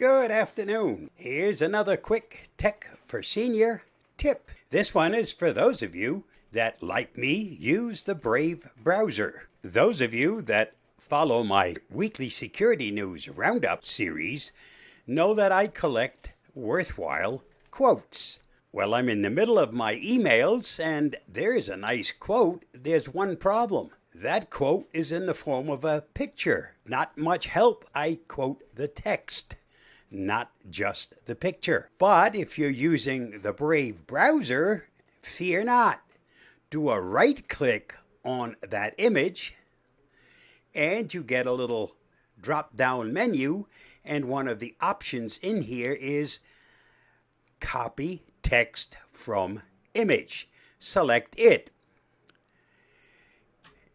Good afternoon. Here's another quick Tech for Senior tip. This one is for those of you that, like me, use the Brave browser. Those of you that follow my weekly security news roundup series know that I collect worthwhile quotes. Well, I'm in the middle of my emails and there's a nice quote. There's one problem. That quote is in the form of a picture. Not much help. I quote the text, not just the picture. But if you're using the Brave browser, fear not. Do a right click on that image and you get a little drop down menu, and one of the options in here is copy text from image. Select it.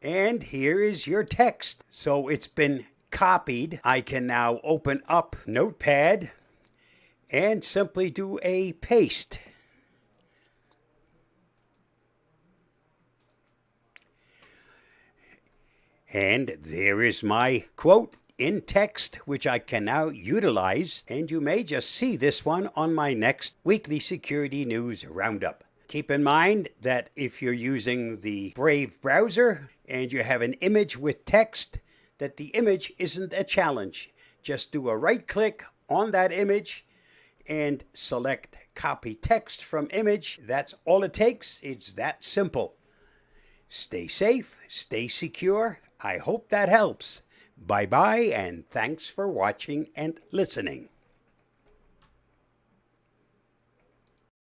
And here is your text. So it's been copied. I can now open up Notepad and simply do a paste. And there is my quote in text, which I can now utilize. And you may just see this one on my next weekly security news roundup. Keep in mind that if you're using the Brave browser and you have an image with text, that the image isn't a challenge. Just do a right click on that image and select copy text from image. That's all it takes. It's that simple. Stay safe, stay secure. I hope that helps. Bye-bye, and thanks for watching and listening.